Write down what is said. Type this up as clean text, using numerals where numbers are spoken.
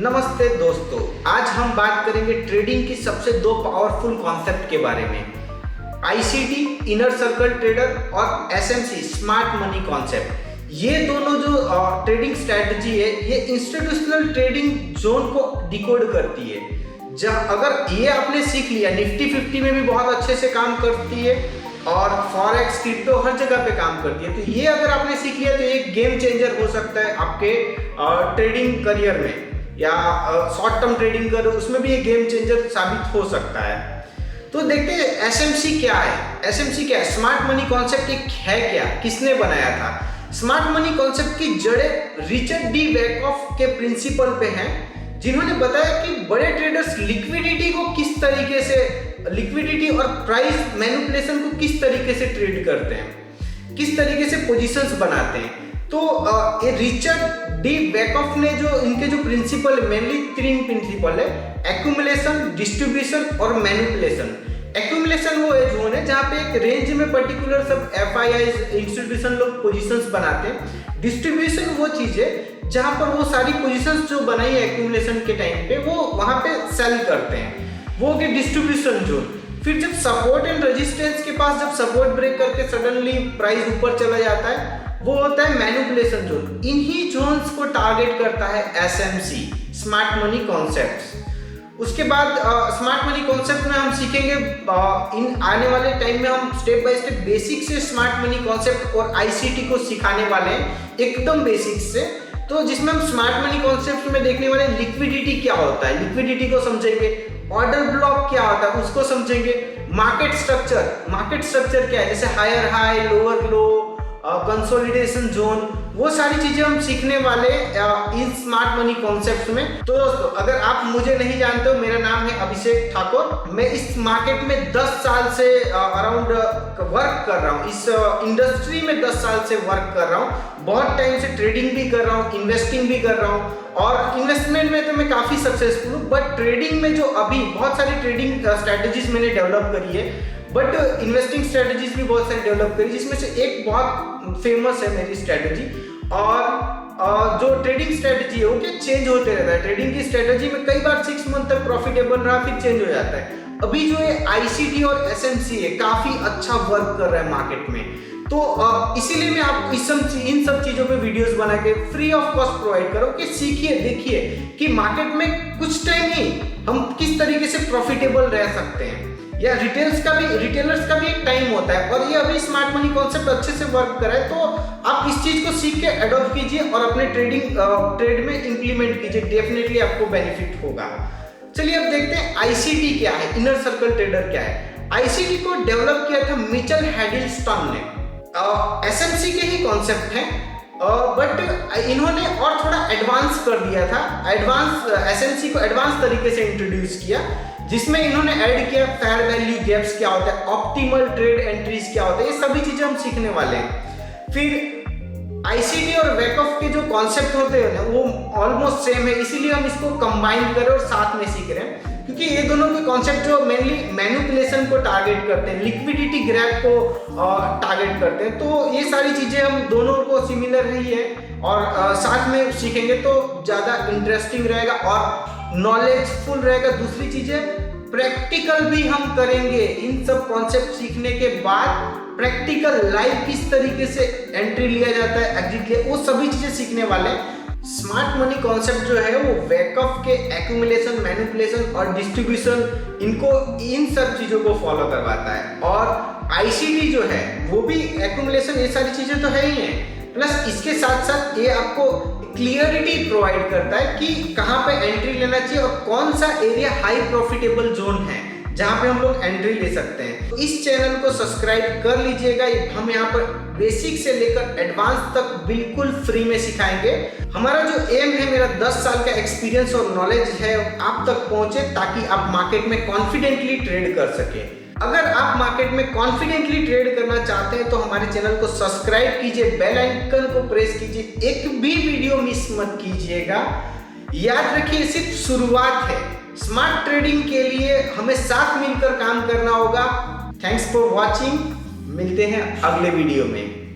नमस्ते दोस्तों, आज हम बात करेंगे ट्रेडिंग की सबसे दो पावरफुल कॉन्सेप्ट के बारे में। आईसीटी इनर सर्कल ट्रेडर और एसएमसी स्मार्ट मनी कॉन्सेप्ट। ये दोनों जो ट्रेडिंग स्ट्रैटेजी है ये इंस्टीट्यूशनल ट्रेडिंग जोन को डिकोड करती है। जब अगर ये आपने सीख लिया, निफ्टी 50 में भी बहुत अच्छे से काम करती है और फॉरेक्स क्रिप्टो हर जगह पे काम करती है। तो ये अगर आपने सीख लिया तो एक गेम चेंजर हो सकता है आपके ट्रेडिंग करियर में, या शॉर्ट टर्म ट्रेडिंग करो उसमें भी ये गेम चेंजर साबित हो सकता है। तो देखते हैं एसएमसी क्या है। एसएमसी क्या है? स्मार्ट मनी कॉन्सेप्ट एक है क्या, किसने बनाया था? स्मार्ट मनी कॉन्सेप्ट की जड़ें रिचर्ड डी वैकॉफ के प्रिंसिपल पे हैं, जिन्होंने बताया कि बड़े ट्रेडर्स लिक्विडिटी को किस तरीके से, लिक्विडिटी और प्राइस मैनिपुलेशन को किस तरीके से ट्रेड करते हैं, किस तरीके से पोजीशंस बनाते हैं। तो ये रिचर्ड डी वैकॉफ ने जो इनके जो प्रिंसिपल, मेनली तीन प्रिंसिपल है: एक्यूमुलेशन, डिस्ट्रीब्यूशन और मैनिपुलेशन। एक्यूमुलेशन वो है जोन है जहाँ पे एक रेंज में पर्टिकुलर सब एफआईआईज, इंस्टीट्यूशन लोग पोजीशंस बनाते हैं। डिस्ट्रीब्यूशन वो चीज है जहाँ पर वो सारी पोजीशंस जो बनाई है एक्यूमुलेशन के टाइम पे वो वहाँ पे सेल करते हैं, वो के डिस्ट्रीब्यूशन जोन। फिर जब सपोर्ट एंड रेजिस्टेंस के पास जब सपोर्ट ब्रेक करके सडनली प्राइस ऊपर चला जाता है, वो होता है मैनिपुलेशन जोन। इन्हीं जोन्स को टारगेट करता है एसएमसी, स्मार्ट मनी कॉन्सेप्ट्स। उसके बाद स्मार्ट मनी कॉन्सेप्ट में हम सीखेंगे, इन आने वाले टाइम में हम स्टेप बाय स्टेप बेसिक से स्मार्ट मनी कॉन्सेप्ट और आईसीटी को सिखाने वाले हैं, एकदम बेसिक से। तो जिसमें हम स्मार्ट मनी कॉन्सेप्ट में देखने वाले लिक्विडिटी क्या होता है, लिक्विडिटी को समझेंगे। ऑर्डर ब्लॉक क्या होता है उसको समझेंगे। मार्केट स्ट्रक्चर क्या है, जैसे higher high, lower low, consolidation zone, वो सारी चीजें हम सीखने वाले इन स्मार्ट मनी कॉन्सेप्ट में। तो दोस्तों, अगर आप मुझे नहीं जानते हो, मेरा नाम है अभिषेक ठाकुर। मैं इस मार्केट में 10 साल से अराउंड वर्क कर रहा हूँ, इस इंडस्ट्री में 10 साल से वर्क कर रहा हूँ। बहुत टाइम से ट्रेडिंग भी कर रहा हूँ, इन्वेस्टिंग भी कर रहा हूँ, और इन्वेस्टमेंट में तो मैं काफी सक्सेसफुल हूँ। बट ट्रेडिंग में जो अभी बहुत सारी ट्रेडिंग स्ट्रेटेजीज मैंने डेवलप करी है, बट इन्वेस्टिंग स्ट्रेटेजीज भी बहुत सारी डेवलप करी, जिसमें से एक बहुत फेमस है मेरी स्ट्रेटेजी। और जो ट्रेडिंग स्ट्रेटेजी है वो क्या चेंज होते रहता है। ट्रेडिंग की स्ट्रेटेजी में कई बार 6 मंथ तक प्रॉफिटेबल रहा, फिर चेंज हो जाता है। अभी जो है आईसीटी और एसएमसी है, काफी अच्छा वर्क कर रहा है मार्केट में। तो इसीलिए मैं आपको इन सब चीजों पे वीडियोस बना के फ्री ऑफ कॉस्ट प्रोवाइड करूँ कि सीखिए, देखिए कि मार्केट में कुछ टाइम ही हम किस तरीके से प्रॉफिटेबल रह सकते हैं, या रिटेलर्स का भी एक टाइम होता है। और ये अभी स्मार्ट मनी कॉन्सेप्ट अच्छे से वर्क कर रहा है, तो आप इस चीज को सीख के अडॉप्ट कीजिए और अपने ट्रेड में इंप्लीमेंट कीजिए, डेफिनेटली आपको बेनिफिट होगा। चलिए अब देखते हैं आईसीटी क्या है, इनर सर्कल ट्रेडर क्या है। आईसीटी को डेवलप किया था मिचेल हेडलस्टोन ने। एसएमसी के ही कॉन्सेप्ट है, बट इन्होंने और थोड़ा एडवांस कर दिया था। एसएमसी को एडवांस तरीके से इंट्रोड्यूस किया, जिसमें इन्होंने ऐड किया फेयर वैल्यू गैप्स क्या होता है, ऑप्टिमल ट्रेड एंट्रीज क्या होता है, ये सभी चीजें हम सीखने वाले हैं। फिर आईसीटी और वैकॉफ के जो कॉन्सेप्ट होते हैं ना, वो ऑलमोस्ट सेम है, इसीलिए हम इसको कंबाइन कर रहे और साथ में सीख रहे हैं, क्योंकि ये दोनों के कॉन्सेप्ट जो मेनली मैनिपुलेशन को टारगेट करते हैं, लिक्विडिटी ग्रैब को टारगेट करते हैं। तो ये सारी चीजें हम दोनों को सिमिलर ही है, और साथ में सीखेंगे तो ज्यादा इंटरेस्टिंग रहेगा और नॉलेजफुल रहेगा। दूसरी चीजें प्रैक्टिकल भी हम करेंगे। इन सब कॉन्सेप्ट सीखने के बाद प्रैक्टिकल लाइव किस तरीके से एंट्री लिया जाता है, एग्जिट लिया, वो सभी चीजें सीखने वाले हैं। स्मार्ट मनी कॉन्सेप्ट जो है वो वैकॉफ के एक्यूमुलेशन, मैनिपुलेशन और डिस्ट्रीब्यूशन, इन सब चीजों को फॉलो करवाता है। और आईसीटी जो है वो भी एक्यूमुलेशन, ये सारी चीजें तो है ही है, प्लस इसके साथ साथ ये आपको क्लियरिटी प्रोवाइड करता है कि कहाँ पे एंट्री लेना चाहिए और कौन सा एरिया हाई प्रॉफिटेबल जोन है जहाँ पे हम लोग एंट्री ले सकते हैं। तो इस चैनल को सब्सक्राइब कर लीजिएगा। हम यहाँ पर बेसिक से लेकर एडवांस तक बिल्कुल फ्री में सिखाएंगे। हमारा जो एम है, मेरा 10 साल का एक्सपीरियंस और नॉलेज है आप तक पहुंचे, ताकि आप मार्केट में कॉन्फिडेंटली ट्रेड कर सके। अगर आप मार्केट में कॉन्फिडेंटली ट्रेड करना चाहते हैं तो हमारे चैनल को सब्सक्राइब कीजिए, बेल आइकन को प्रेस कीजिए, एक भी वीडियो मिस मत कीजिएगा। याद रखिए, सिर्फ शुरुआत है। स्मार्ट ट्रेडिंग के लिए हमें साथ मिलकर काम करना होगा। थैंक्स फॉर वॉचिंग, मिलते हैं अगले वीडियो में।